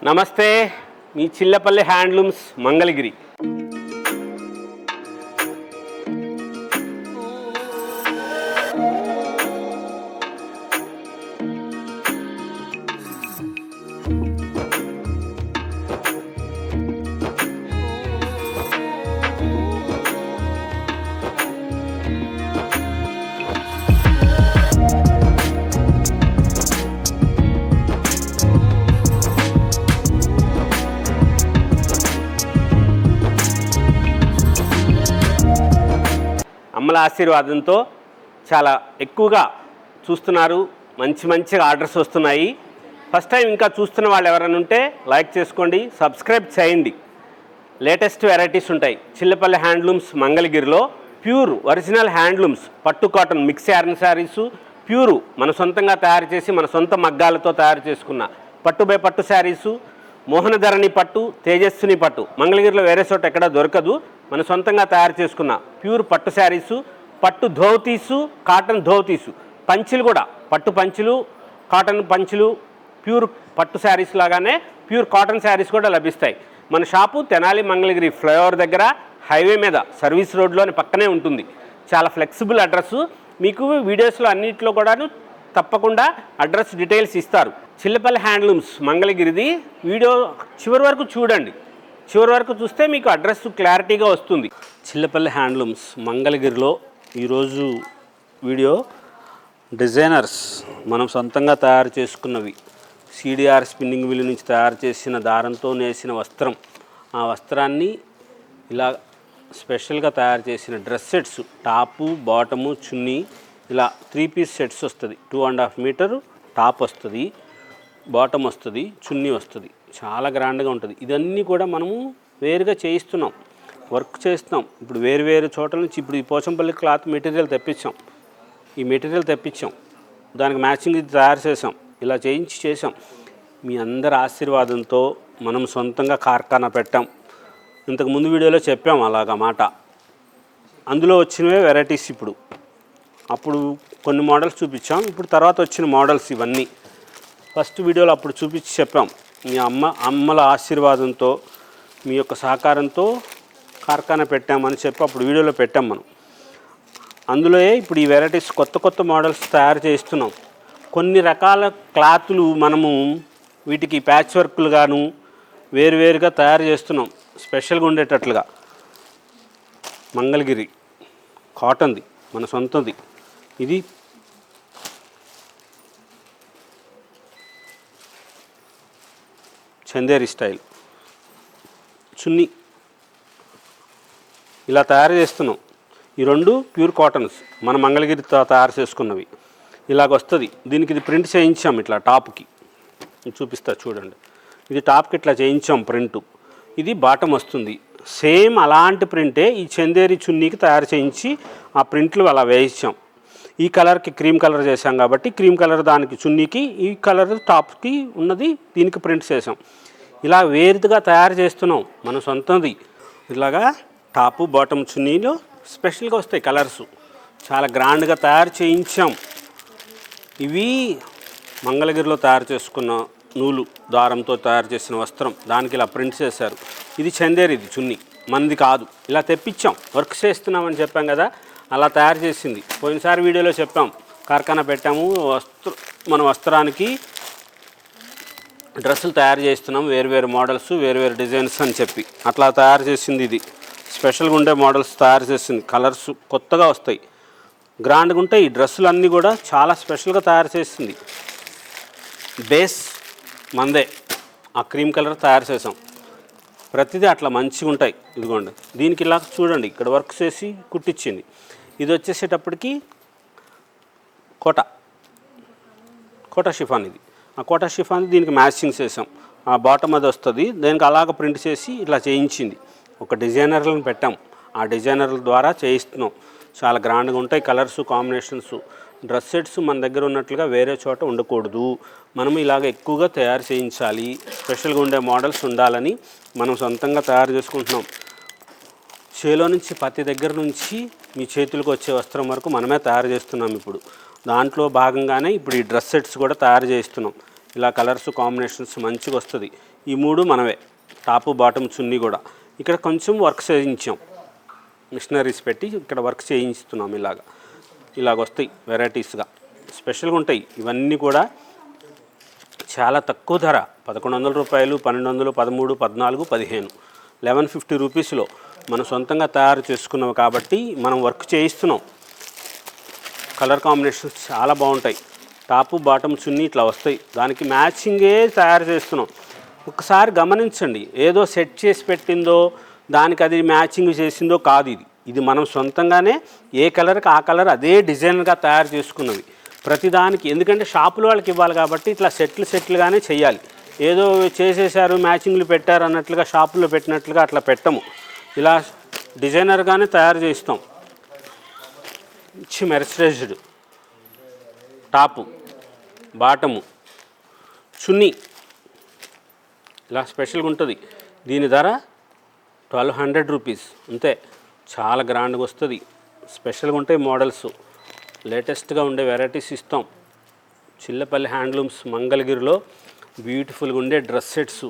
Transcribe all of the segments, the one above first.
నమస్తే, మీ చిల్లపల్లి హ్యాండ్లూమ్స్ మంగళగిరి. అమ్మల ఆశీర్వాదంతో చాలా ఎక్కువగా చూస్తున్నారు, మంచి ఆర్డర్స్ వస్తున్నాయి. ఫస్ట్ టైం ఇంకా చూస్తున్న వాళ్ళు ఎవరైనా ఉంటే లైక్ చేసుకోండి, సబ్స్క్రైబ్ చేయండి. లేటెస్ట్ వెరైటీస్ ఉంటాయి. చిల్లపల్లి హ్యాండ్లూమ్స్ మంగళగిరిలో ప్యూర్ ఒరిజినల్ హ్యాండ్లూమ్స్ పట్టు cotton mix yarn saris, pure మన సొంతంగా తయారు చేసి మన సొంత మగ్గాలతో తయారు చేసుకున్న పట్టు బై పట్టు శారీసు, మోహనధరణి పట్టు, తేజస్విని పట్టు మంగళగిరిలో వేరే చోట ఎక్కడ దొరకదు. మన సొంతంగా తయారు చేసుకున్న ప్యూర్ పట్టు శారీసు, పట్టు ధోతీసు, కాటన్ ధోతీసు, పంచులు కూడా పట్టు పంచులు, కాటన్ పంచులు, ప్యూర్ పట్టు శారీస్ లాగానే ప్యూర్ కాటన్ శారీస్ కూడా లభిస్తాయి. మన షాపు తెనాలి మంగళగిరి ఫ్లైఓవర్ దగ్గర హైవే మీద సర్వీస్ రోడ్లోని పక్కనే ఉంటుంది. చాలా ఫ్లెక్సిబుల్ అడ్రస్సు. మీకు వీడియోస్లో అన్నింటిలో కూడాను తప్పకుండా అడ్రస్ డీటెయిల్స్ ఇస్తారు. చిల్లపల్లి హ్యాండ్లూమ్స్ మంగళగిరిది వీడియో చివరి వరకు చూడండి. చివరి వరకు చూస్తే మీకు అడ్రస్ క్లారిటీగా వస్తుంది. చిల్లపల్లి హ్యాండ్లూమ్స్ మంగళగిరిలో ఈరోజు వీడియో డిజైనర్స్ మనం సొంతంగా తయారు చేసుకున్నవి, సిడిఆర్ స్పిన్నింగ్ వీల్ నుంచి తయారు చేసిన దారంతో నేసిన వస్త్రం, ఆ వస్త్రాన్ని ఇలా స్పెషల్గా తయారు చేసిన డ్రెస్ సెట్స్, టాపు బాటము చున్నీ, ఇలా 3 పీస్ సెట్స్ వస్తుంది. 2.5 మీటరు టాప్ వస్తుంది, బాటమ్ వస్తుంది, చున్నీ వస్తుంది. చాలా గ్రాండ్గా ఉంటుంది. ఇదన్నీ కూడా మనము వేరుగా చేయిస్తున్నాం, వర్క్ చేస్తున్నాం. ఇప్పుడు వేరు చోట్ల నుంచి ఇప్పుడు ఈ పోచంపల్లి క్లాత్ మెటీరియల్ తెప్పించాం, ఈ మెటీరియల్ తెప్పించాం, దానికి మ్యాచింగ్ ఇది తయారు చేసాం, ఇలా చేసాం. మీ అందరి ఆశీర్వాదంతో మనం సొంతంగా కార్ఖానా పెట్టాం. ఇంతకుముందు వీడియోలో చెప్పాం అలాగా మాట. అందులో వచ్చినవే వెరైటీస్. ఇప్పుడు అప్పుడు కొన్ని మోడల్స్ చూపించాం, ఇప్పుడు తర్వాత వచ్చిన మోడల్స్ ఇవన్నీ. ఫస్ట్ వీడియోలో అప్పుడు చూపించి చెప్పాం. మీ అమ్మల ఆశీర్వాదంతో మీ యొక్క సహకారంతో కార్ఖానా పెట్టామని చెప్పి అప్పుడు వీడియోలో పెట్టాం మనం. అందులో ఇప్పుడు ఈ వెరైటీస్ కొత్త మోడల్స్ తయారు చేస్తున్నాం. కొన్ని రకాల క్లాతులు మనము వీటికి ప్యాచ్ వర్క్లు గాను వేరుగా తయారు చేస్తున్నాం, స్పెషల్గా ఉండేటట్లుగా. మంగళగిరి కాటన్ది మన సొంతది. ఇది చందేరి స్టైల్ చున్నీ ఇలా తయారు చేస్తున్నాం. ఈ 2 ప్యూర్ కాటన్స్ మన మంగళగిరితో తయారు చేసుకున్నవి. ఇలాగొస్తుంది. దీనికి ఇది ప్రింట్ చేయించాం ఇట్లా టాప్కి. చూపిస్తా చూడండి. ఇది టాప్కి ఇట్లా చేయించాం ప్రింటు. ఇది బాటమ్ వస్తుంది. సేమ్ అలాంటి ప్రింటే ఈ చందేరి చున్నీకి తయారు చేయించి ఆ ప్రింట్లు అలా వేయించాం. ఈ కలర్కి క్రీమ్ కలర్ చేసాం కాబట్టి క్రీమ్ కలర్ దానికి చున్నీకి, ఈ కలర్ టాప్కి ఉన్నది దీనికి ప్రింట్ చేసాం. ఇలా వేరుగా తయారు చేస్తున్నాం మన సొంతది. ఇలాగా టాపు బాటమ్ చున్నీలో స్పెషల్గా వస్తాయి కలర్స్. చాలా గ్రాండ్గా తయారు చేయించాం. ఇవి మంగళగిరిలో తయారు చేసుకున్న నూలు దారంతో తయారు చేసిన వస్త్రం, దానికి ఇలా ప్రింట్ చేశారు. ఇది చందేరిది చున్నీ, మనది కాదు. ఇలా తెప్పించాం, వర్క్ చేస్తున్నామని చెప్పాం కదా, అలా తయారు చేసింది. పోయినసారి వీడియోలో చెప్పాం, కార్ఖానా పెట్టాము, మన వస్త్రానికి డ్రెస్సులు తయారు చేస్తున్నాం, వేరు మోడల్స్, వేరు డిజైన్స్ అని చెప్పి అట్లా తయారు చేసింది. ఇది స్పెషల్గా ఉండే మోడల్స్ తయారు చేసింది. కలర్స్ కొత్తగా వస్తాయి, గ్రాండ్గా ఉంటాయి. ఈ డ్రెస్సులు అన్నీ కూడా చాలా స్పెషల్గా తయారు చేసింది. బేస్ మందే, ఆ క్రీమ్ కలర్ తయారు చేసాం. ప్రతిదీ అట్లా మంచిగా ఉంటాయి. ఇదిగోండి, దీనికి ఇలా చూడండి, ఇక్కడ వర్క్ చేసి కుట్టించింది. ఇది వచ్చేసేటప్పటికి కోటా షిఫాన్. ఇది ఆ కోటా షిఫాన్ దీనికి మ్యాచింగ్ చేసాం. ఆ బాటమ్ అది వస్తుంది, దానికి అలాగ ప్రింట్ చేసి ఇట్లా చేయించింది. ఒక డిజైనర్లను పెట్టాం, ఆ డిజైనర్ల ద్వారా చేయిస్తున్నాం. చాలా గ్రాండ్గా ఉంటాయి కలర్స్ కాంబినేషన్స్. డ్రెస్ సెట్స్ మన దగ్గర ఉన్నట్లుగా వేరే చోట ఉండకూడదు, మనం ఇలాగ ఎక్కువగా తయారు చేయించాలి, స్పెషల్గా ఉండే మోడల్స్ ఉండాలని మనం సొంతంగా తయారు చేసుకుంటున్నాం. చేలో నుంచి పత్తి దగ్గర నుంచి మీ చేతులకు వచ్చే వస్త్రం వరకు మనమే తయారు చేస్తున్నాం. ఇప్పుడు దాంట్లో భాగంగానే ఇప్పుడు ఈ డ్రెస్ సెట్స్ కూడా తయారు చేస్తున్నాం. ఇలా కలర్స్ కాంబినేషన్స్ మంచిగా వస్తుంది. ఈ 3 మనవే, టాపు బాటమ్ చున్నీ కూడా. ఇక్కడ కొంచెం వర్క్ చేయించాం, మిషనరీస్ పెట్టి ఇక్కడ వర్క్ చేయించుతున్నాం. ఇలాగ వస్తాయి వెరైటీస్గా, స్పెషల్గా ఉంటాయి. ఇవన్నీ కూడా చాలా తక్కువ ధర, 1100 రూపాయలు, 1200, 13, 14, 15, 1150 రూపీస్లో మనం సొంతంగా తయారు చేసుకున్నాం కాబట్టి మనం వర్క్ చేయిస్తున్నాం. కలర్ కాంబినేషన్స్ చాలా బాగుంటాయి. టాపు బాటమ్ చున్నీ ఇట్లా వస్తాయి, దానికి మ్యాచింగే తయారు చేస్తున్నాం. ఒకసారి గమనించండి, ఏదో సెట్ చేసి పెట్టిందో దానికి అది మ్యాచింగ్ చేసిందో కాదు. ఇది మనం సొంతంగానే ఏ కలర్కి ఆ కలర్ అదే డిజైన్గా తయారు చేసుకున్నవి ప్రతిదానికి. ఎందుకంటే షాపుల వాళ్ళకి ఇవ్వాలి కాబట్టి ఇట్లా సెట్లుగానే చేయాలి. ఏదో చేసేసారు మ్యాచింగ్లు పెట్టారు అన్నట్లుగా షాపుల్లో పెట్టినట్లుగా అట్లా పెట్టము. ఇలా డిజైనర్గానే తయారు చేస్తాం. మంచి మెర్సరైజ్డ్ టాపు బాటము చున్నీ ఇలా స్పెషల్గా ఉంటుంది. దీని ధర 1200 రూపీస్ అంతే. చాలా గ్రాండ్గా వస్తుంది, స్పెషల్గా ఉంటాయి మోడల్స్, లేటెస్ట్గా ఉండే వెరైటీస్ ఇస్తాం. చిల్లపల్లి హ్యాండ్లూమ్స్ మంగళగిరిలో బ్యూటిఫుల్గా ఉండే డ్రెస్ సెట్స్,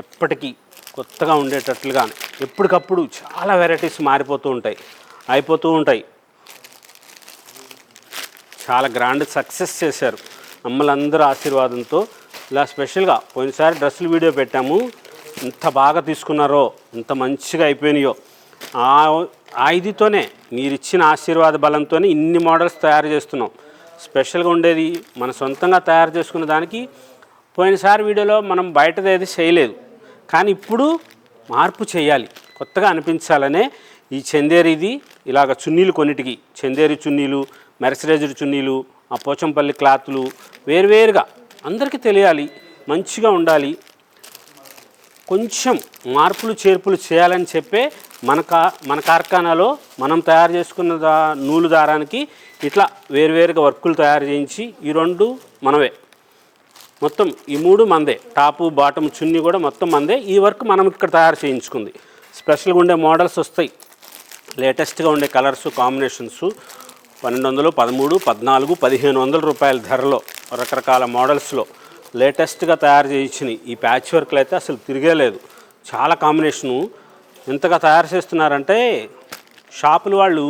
ఎప్పటికీ కొత్తగా ఉండేటట్లుగా ఎప్పటికప్పుడు చాలా వెరైటీస్ మారిపోతూ ఉంటాయి, అయిపోతూ ఉంటాయి. చాలా గ్రాండ్ సక్సెస్ చేశారు అమ్మలందరూ ఆశీర్వాదంతో. ఇలా స్పెషల్గా పోయినసారి డ్రెస్సులు వీడియో పెట్టాము, ఎంత బాగా తీసుకున్నారో, ఎంత మంచిగా అయిపోయినాయో. ఇదితోనే మీరు ఇచ్చిన ఆశీర్వాద బలంతోనే ఇన్ని మోడల్స్ తయారు చేస్తున్నాం. స్పెషల్గా ఉండేది మన సొంతంగా తయారు చేసుకున్న దానికి పోయినసారి వీడియోలో మనం బయటది ఏది చేయలేదు, కానీ ఇప్పుడు మార్పు చేయాలి, కొత్తగా అనిపించాలనే ఈ చందేరిది ఇలాగ చున్నీలు, కొన్నిటికి చందేరి చున్నీలు, మెర్సరైజ్డ్ చున్నీలు, ఆ పోచంపల్లి క్లాతులు వేరువేరుగా అందరికీ తెలియాలి, మంచిగా ఉండాలి. కొంచెం మార్పులు చేర్పులు చేయాలని చెప్పే మన కార్ఖానాలో మనం తయారు చేసుకున్న నూలు దారానికి ఇట్లా వేరువేరుగా వర్కులు తయారు చేయించి ఈ 2 మనవే, మొత్తం ఈ 3 మందే. టాపు బాటమ్ చున్నీ కూడా మొత్తం మందే. ఈ వర్క్ మనం ఇక్కడ తయారు చేయించుకుంది. స్పెషల్గా ఉండే మోడల్స్ వస్తాయి, లేటెస్ట్గా ఉండే కలర్స్ కాంబినేషన్స్. 1200, 13, 14, 1500 రూపాయల ధరలో రకరకాల మోడల్స్లో లేటెస్ట్గా తయారు చేయించినవి. ఈ ప్యాచ్ వర్క్లు అయితే అసలు తిరిగేలేదు, చాలా కాంబినేషను. ఎంతగా తయారు చేస్తున్నారంటే షాపుల వాళ్ళు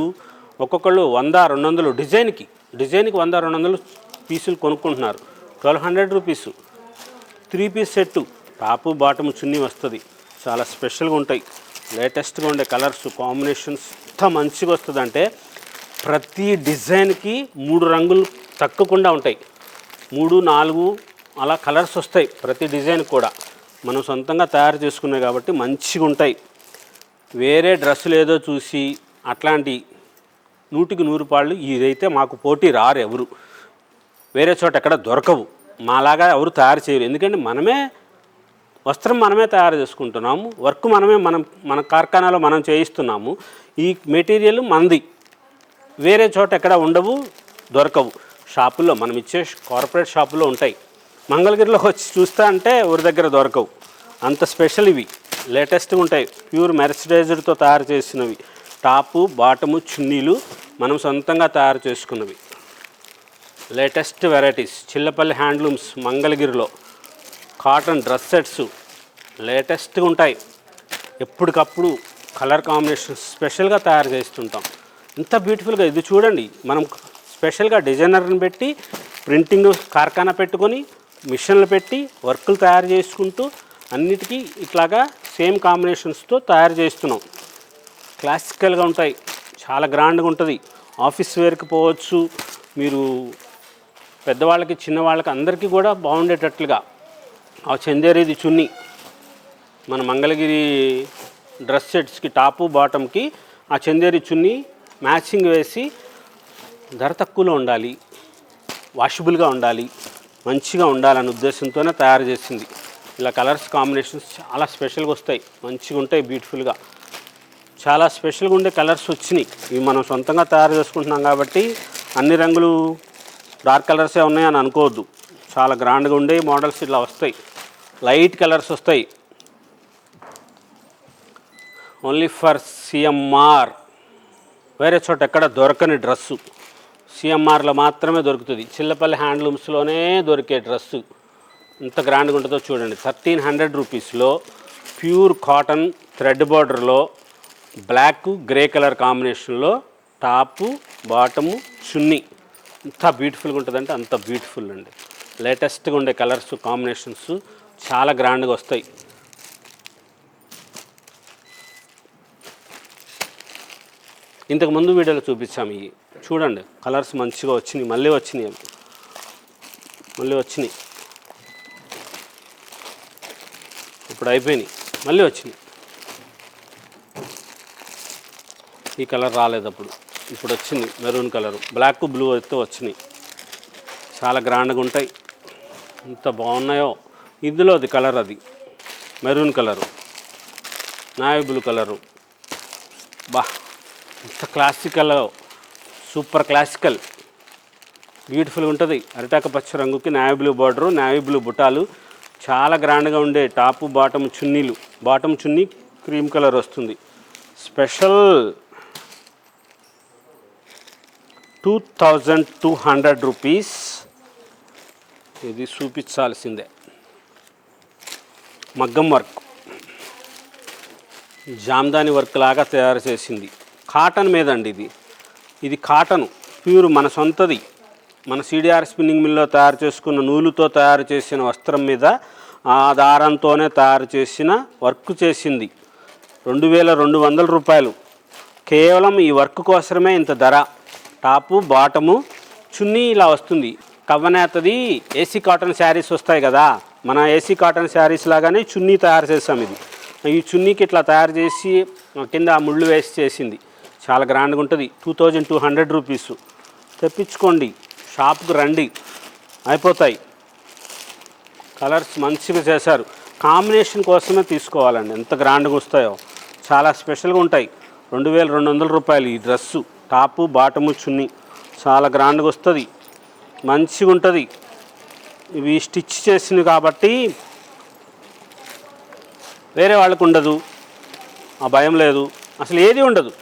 ఒక్కొక్కళ్ళు 100, 200 డిజైన్కి 100, 200 పీసులు కొనుక్కుంటున్నారు. 1200 rupees 3 piece set, top bottom chunni వస్తుంది. చాలా స్పెషల్గా ఉంటాయి, లేటెస్ట్గా ఉండే కలర్స్ కాంబినేషన్స్. ఎంత మంచిగా వస్తుందంటే ప్రతి డిజైన్కి 3 రంగులు తక్కకుండా ఉంటాయి, 3, 4 అలా కలర్స్ వస్తాయి ప్రతి డిజైన్ కూడా. మనం సొంతంగా తయారు చేసుకున్నాయి కాబట్టి మంచిగా ఉంటాయి. వేరే డ్రెస్సులు ఏదో చూసి అట్లాంటి 100కి 100 పాళ్ళు ఇదైతే మాకు పోటీ రారు ఎవరు, వేరే చోట ఎక్కడ దొరకవు, మాలాగా ఎవరు తయారు చేయరు. ఎందుకంటే వస్త్రం మనమే తయారు చేసుకుంటున్నాము, వర్క్ మన కార్ఖానాలో మనం చేయిస్తున్నాము. ఈ మెటీరియల్ మనది, వేరే చోట ఎక్కడ ఉండవు, దొరకవు. షాపుల్లో మనం ఇచ్చే కార్పొరేట్ షాపుల్లో ఉంటాయి, మంగళగిరిలో వచ్చి చూస్తా అంటే ఎవరి దగ్గర దొరకవు. అంత స్పెషల్ ఇవి, లేటెస్ట్గా ఉంటాయి. ప్యూర్ మెర్సరైజ్డ్తో తయారు చేసినవి, టాపు బాటము చున్నీలు మనం సొంతంగా తయారు చేసుకున్నవి. లేటెస్ట్ వెరైటీస్ చిల్లపల్లి హ్యాండ్లూమ్స్ మంగళగిరిలో కాటన్ డ్రెస్ సెట్స్ లేటెస్ట్గా ఉంటాయి. ఎప్పటికప్పుడు కలర్ కాంబినేషన్ స్పెషల్గా తయారు చేస్తుంటాం. ఇంత బ్యూటిఫుల్గా ఇది చూడండి, మనం స్పెషల్గా డిజైనర్ని పెట్టి ప్రింటింగ్ కార్ఖానా పెట్టుకొని మిషన్లు పెట్టి వర్కులు తయారు చేసుకుంటూ అన్నిటికీ ఇట్లాగా సేమ్ కాంబినేషన్స్తో తయారు చేస్తున్నాం. క్లాసికల్గా ఉంటాయి, చాలా గ్రాండ్గా ఉంటుంది. ఆఫీస్ వేర్కి పోవచ్చు మీరు, పెద్దవాళ్ళకి చిన్నవాళ్ళకి అందరికీ కూడా బాగుండేటట్లుగా. ఆ చందేరిది చున్నీ మన మంగళగిరి డ్రెస్ సెట్స్కి టాపు బాటమ్కి ఆ చందేరి చున్నీ మ్యాచింగ్ వేసి ధర తక్కువలో ఉండాలి, వాషబుల్గా ఉండాలి, మంచిగా ఉండాలనే ఉద్దేశంతోనే తయారు చేసింది. ఇలా కలర్స్ కాంబినేషన్స్ చాలా స్పెషల్గా వస్తాయి, మంచిగా ఉంటాయి, బ్యూటిఫుల్గా చాలా స్పెషల్గా ఉండే కలర్స్ వచ్చినాయి. ఇవి మనం సొంతంగా తయారు చేసుకుంటున్నాం కాబట్టి అన్ని రంగులు డార్క్ కలర్సే ఉన్నాయని అనుకోవద్దు. చాలా గ్రాండ్గా ఉండే మోడల్స్ ఇట్లా వస్తాయి, లైట్ కలర్స్ వస్తాయి. ఓన్లీ ఫర్ సిఎంఆర్, వేరే చోట ఎక్కడ దొరకని డ్రెస్సు సిఎంఆర్లో మాత్రమే దొరుకుతుంది. చిల్లపల్లి హ్యాండ్లూమ్స్లోనే దొరికే డ్రెస్సు ఎంత గ్రాండ్గా ఉంటుందో చూడండి. 1300 రూపీస్లో ప్యూర్ కాటన్ థ్రెడ్ బార్డర్లో బ్లాక్ గ్రే కలర్ కాంబినేషన్లో టాపు బాటము చున్నీ ఎంత బ్యూటిఫుల్గా ఉంటుందంటే అంత బ్యూటిఫుల్ అండి. లేటెస్ట్గా ఉండే కలర్స్ కాంబినేషన్స్ చాలా గ్రాండ్గా వస్తాయి. ఇంతకు ముందు వీడియోలో చూపించాము. ఇవి చూడండి, కలర్స్ మంచిగా వచ్చినాయి, మళ్ళీ వచ్చినాయి. ఇప్పుడు అయిపోయినాయి, మళ్ళీ వచ్చినాయి. ఈ కలర్ రాలేదు అప్పుడు, ఇప్పుడు వచ్చింది మెరూన్ కలరు, బ్లాక్ బ్లూ అయితే వచ్చినాయి. చాలా గ్రాండ్గా ఉంటాయి, ఎంత బాగున్నాయో. ఇందులో అది కలర్, అది maroon colour, navy blue colour. బా, ఇంత క్లాసికల్, సూపర్ క్లాసికల్, బ్యూటిఫుల్గా ఉంటుంది. అరిటాక పచ్చ రంగుకి navy blue border, navy blue బుటాలు, చాలా గ్రాండ్గా ఉండే టాపు బాటమ్ చున్నీలు. బాటమ్ చున్నీ క్రీమ్ కలర్ వస్తుంది. Special 2200 rupees. ఇది చూపించాల్సిందే. మగ్గం వర్క్, జామ్దాని వర్క్ లాగా తయారు చేసింది. కాటన్ మీద అండి. ఇది కాటన్ ప్యూర్, మన సొంతది. మన సిడిఆర్ స్పిన్నింగ్ మిల్లో తయారు చేసుకున్న నూలుతో తయారు చేసిన వస్త్రం మీద ఆ దారంతోనే తయారు చేసిన వర్క్ చేసింది. 2200 రూపాయలు కేవలం ఈ వర్క్ కోసమే ఇంత ధర. టాపు బాటము చున్నీ ఇలా వస్తుంది. కవ్వనేతది ఏసీ కాటన్ శారీస్ వస్తాయి కదా, మన ఏసీ కాటన్ శారీస్ లాగానే చున్నీ తయారు చేసాం. ఈ చున్నీకి ఇట్లా తయారు చేసి కింద ముళ్ళు వేసి చేసింది. చాలా గ్రాండ్గా ఉంటుంది. 2200 రూపీసు. తెప్పించుకోండి, షాప్కి రండి, అయిపోతాయి. కలర్స్ మంచిగా చేశారు. కాంబినేషన్ కోసమే తీసుకోవాలండి, ఎంత గ్రాండ్గా వస్తాయో. చాలా స్పెషల్గా ఉంటాయి. 2200 రూపాయలు ఈ డ్రెస్సు. టాపు బాటము చున్నీ చాలా గ్రాండ్గా వస్తుంది, మంచిగా ఉంటుంది. ఇవి స్టిచ్ చేసినవి కాబట్టి వేరే వాళ్ళకు ఉండదు, ఆ భయం లేదు, అసలు ఏది ఉండదు.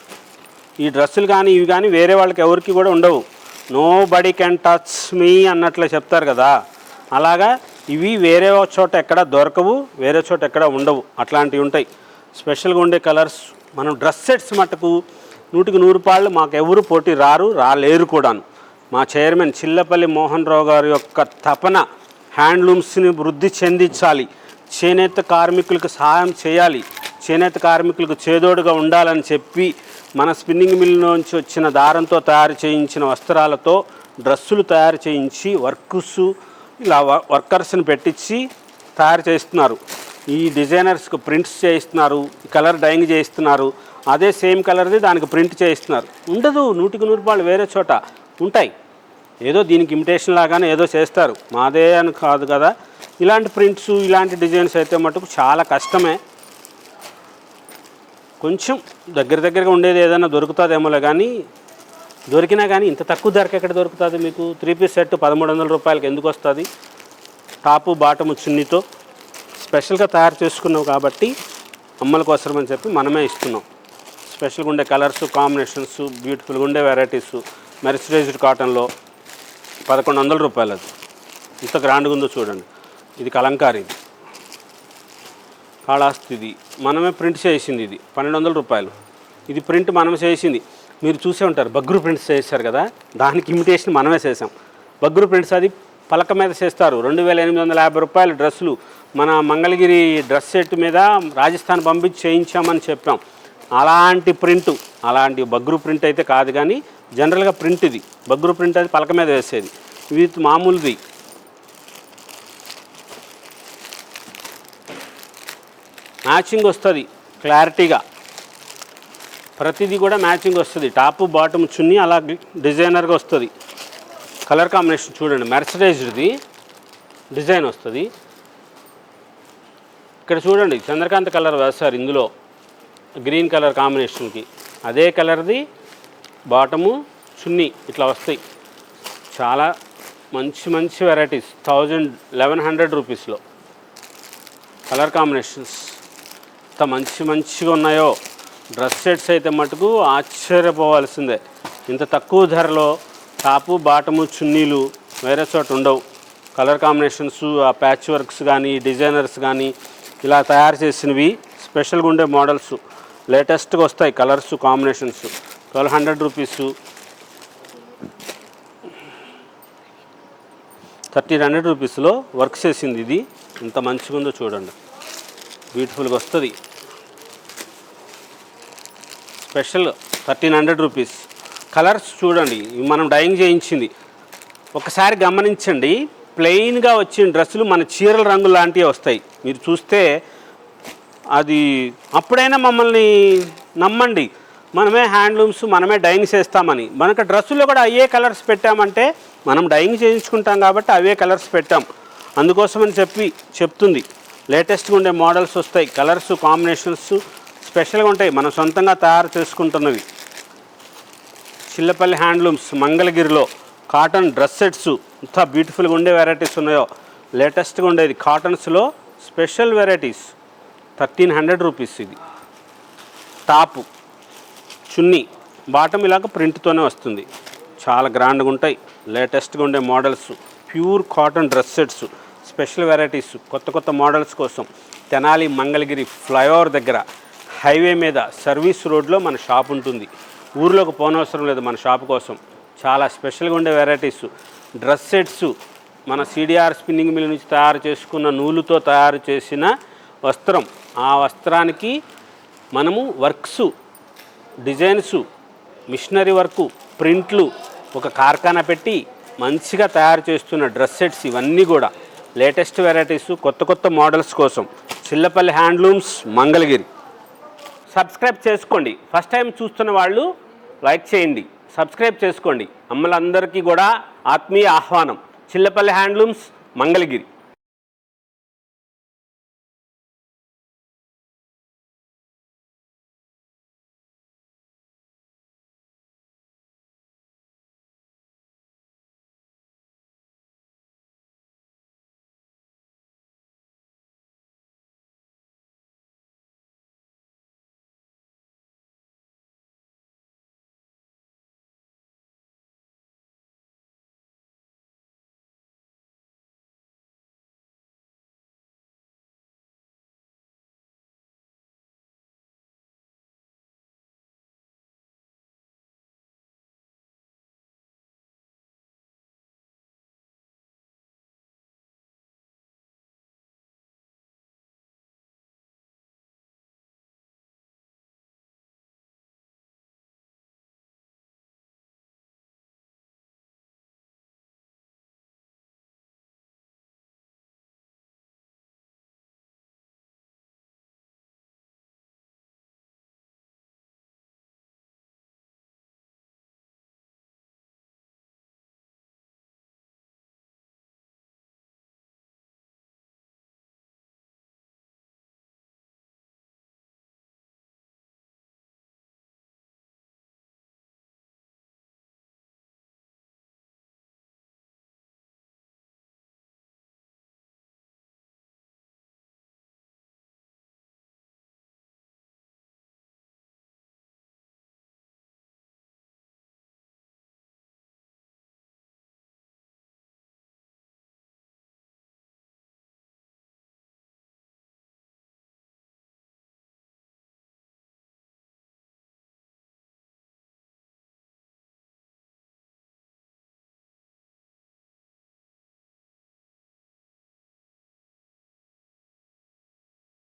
ఈ డ్రెస్సులు కానీ ఇవి కానీ వేరే వాళ్ళకి ఎవరికి కూడా ఉండవు. Nobody can touch me అన్నట్లు చెప్తారు కదా, అలాగా ఇవి వేరే చోట ఎక్కడ దొరకవు, వేరే చోట ఎక్కడ ఉండవు, అట్లాంటివి ఉంటాయి. స్పెషల్గా ఉండే కలర్స్. మనం డ్రెస్ సెట్స్ మటుకు 100కి 100 మాకు ఎవరు పోటీ రాలేరు కూడాను. మా చైర్మన్ చిల్లపల్లి మోహన్ రావు గారి యొక్క తపన హ్యాండ్లూమ్స్ని వృద్ధి చెందించాలి, చేనేత కార్మికులకు సహాయం చేయాలి, చేనేత కార్మికులకు చేదోడుగా ఉండాలని చెప్పి మన స్పిన్నింగ్ మిల్ నుంచి వచ్చిన దారంతో తయారు చేయించిన వస్త్రాలతో డ్రెస్సులు తయారు చేయించి ఇలా వర్కర్స్ని పెట్టించి తయారు చేస్తున్నారు. ఈ డిజైనర్స్కి ప్రింట్స్ చేయిస్తున్నారు, కలర్ డైయింగ్ చేయిస్తున్నారు. అదే సేమ్ కలర్ది దానికి ప్రింట్ చేయిస్తున్నారు. ఉండదు 100కి 100 వేరే చోట ఉంటాయి. ఏదో దీనికి ఇమిటేషన్ లాగానే ఏదో చేస్తారు, మాదే అని కాదు కదా. ఇలాంటి ప్రింట్స్ ఇలాంటి డిజైన్స్ అయితే మటుకు చాలా కష్టమే. కొంచెం దగ్గరగా ఉండేది ఏదైనా దొరుకుతుందేమోలే, కానీ దొరికినా కానీ ఇంత తక్కువ ధరకి ఎక్కడ దొరుకుతుంది మీకు? 3 పీస్ సెట్ 1300 రూపాయలకి ఎందుకు వస్తుంది? టాపు బాటము చున్నీతో స్పెషల్గా తయారు చేసుకున్నావు కాబట్టి అమ్మల కోసం అని చెప్పి మనమే ఇస్తున్నాం. స్పెషల్గా ఉండే కలర్స్ కాంబినేషన్స్, బ్యూటిఫుల్గా ఉండే వెరైటీస్. మెర్సరైజ్డ్ కాటన్లో 1100 రూపాయలు. అది ఇంత గ్రాండ్గా ఉందో చూడండి. ఇది కలంకారీ, కాళాస్తిది మనమే ప్రింట్ చేసింది. ఇది 1200 రూపాయలు. ఇది ప్రింట్ మనం చేసింది. మీరు చూసే ఉంటారు, బగ్గురు ప్రింట్స్ చేస్తారు కదా, దానికి ఇమిటేషన్ మనమే చేసాం. బగ్గురు ప్రింట్స్ అది పలక మీద చేస్తారు. 2850 రూపాయలు డ్రెస్సులు. మన మంగళగిరి డ్రెస్ సెట్ మీద రాజస్థాన్ పంపించి చేయించామని చెప్పాం. అలాంటి ప్రింటు, అలాంటి బగ్గురు ప్రింట్ అయితే కాదు, కానీ జనరల్గా ప్రింట్ ఇది. బగ్గురు ప్రింట్ అది పలక మీద వేసేది. ఇది మామూలుది. మ్యాచింగ్ వస్తుంది క్లారిటీగా, ప్రతిదీ కూడా మ్యాచింగ్ వస్తుంది. టాపు బాటమ్ చున్నీ అలా డిజైనర్గా వస్తుంది. కలర్ కాంబినేషన్ చూడండి, మెర్సరైజ్డ్ది డిజైన్ వస్తుంది. ఇక్కడ చూడండి చంద్రకాంత్ కలర్ వేస్తారు, ఇందులో గ్రీన్ కలర్ కాంబినేషన్కి అదే కలర్ది బాటము చున్నీ ఇట్లా వస్తాయి. చాలా మంచి వెరైటీస్. 1100 రూపీస్లో కలర్ కాంబినేషన్స్ ఎంత మంచిగా ఉన్నాయో. డ్రెస్ సెట్స్ అయితే మటుకు ఆశ్చర్యపోవాల్సిందే. ఇంత తక్కువ ధరలో టాపు బాటము చున్నీలు వేరే చోట ఉండవు. కలర్ కాంబినేషన్స్, ఆ ప్యాచ్ వర్క్స్ కానీ, డిజైనర్స్ కానీ ఇలా తయారు చేసినవి స్పెషల్గా ఉండే మోడల్స్ లేటెస్ట్గా వస్తాయి. కలర్స్ కాంబినేషన్స్ 1200 రూపీస్, 1300 రూపీస్లో వర్క్ చేసింది. ఇది ఎంత మంచిగా ఉందో చూడండి, బ్యూటిఫుల్గా వస్తుంది. Special 1300 rupees. కలర్స్ చూడండి, మనం డైయింగ్ చేయించింది. ఒకసారి గమనించండి, ప్లెయిన్గా వచ్చిన డ్రెస్సులు మన చీరల రంగు లాంటివి వస్తాయి. మీరు చూస్తే అది అప్పుడైనా మమ్మల్ని నమ్మండి, మనమే హ్యాండ్లూమ్స్ మనమే డైయింగ్ చేస్తామని. మనకు డ్రెస్సుల్లో కూడా అయ్యే కలర్స్ పెట్టామంటే మనం డైయింగ్ చేయించుకుంటాం కాబట్టి అవే కలర్స్ పెట్టాం. అందుకోసమని చెప్తుంది. లేటెస్ట్గా ఉండే మోడల్స్ వస్తాయి, కలర్స్ కాంబినేషన్స్ స్పెషల్గా ఉంటాయి, మనం సొంతంగా తయారు చేసుకుంటున్నవి. చిల్లపల్లి హ్యాండ్లూమ్స్ మంగళగిరిలో కాటన్ డ్రెస్ సెట్స్ ఇంత బ్యూటిఫుల్గా ఉండే వెరైటీస్ ఉన్నాయో. లేటెస్ట్గా ఉండేది కాటన్స్లో స్పెషల్ వెరైటీస్ 1300 రూపీస్. ఇది టాపు, చున్నీ, బాటమ్ ఇలాగ ప్రింట్తోనే వస్తుంది. చాలా గ్రాండ్గా ఉంటాయి. లేటెస్ట్గా ఉండే models, pure cotton dress sets, special varieties, కొత్త కొత్త మోడల్స్ కోసం తెనాలి మంగళగిరి ఫ్లైఓవర్ దగ్గర హైవే మీద సర్వీస్ రోడ్లో మన షాప్ ఉంటుంది. ఊర్లోకి పోనవసరం లేదు మన షాప్ కోసం. చాలా స్పెషల్గా ఉండే వెరైటీస్, డ్రెస్ సెట్స్, మన సిడిఆర్ స్పిన్నింగ్ మిల్ నుంచి తయారు చేసుకున్న నూలుతో తయారు చేసిన వస్త్రం. ఆ వస్త్రానికి మనము వర్క్స్, డిజైన్స్, మిషనరీ వర్కు, ప్రింట్లు, ఒక కార్ఖానా పెట్టి మంచిగా తయారు చేస్తున్న డ్రెస్ సెట్స్. ఇవన్నీ కూడా లేటెస్ట్ వెరైటీస్, కొత్త కొత్త మోడల్స్ కోసం చిల్లపల్లి హ్యాండ్లూమ్స్ మంగళగిరి. సబ్స్క్రైబ్ చేసుకోండి. ఫస్ట్ టైం చూస్తున్న వాళ్ళు లైక్ చేయండి, సబ్స్క్రైబ్ చేసుకోండి. అమ్మలందరికీ కూడా ఆత్మీయ ఆహ్వానం. చిల్లపల్లి హ్యాండ్లూమ్స్ మంగళగిరి.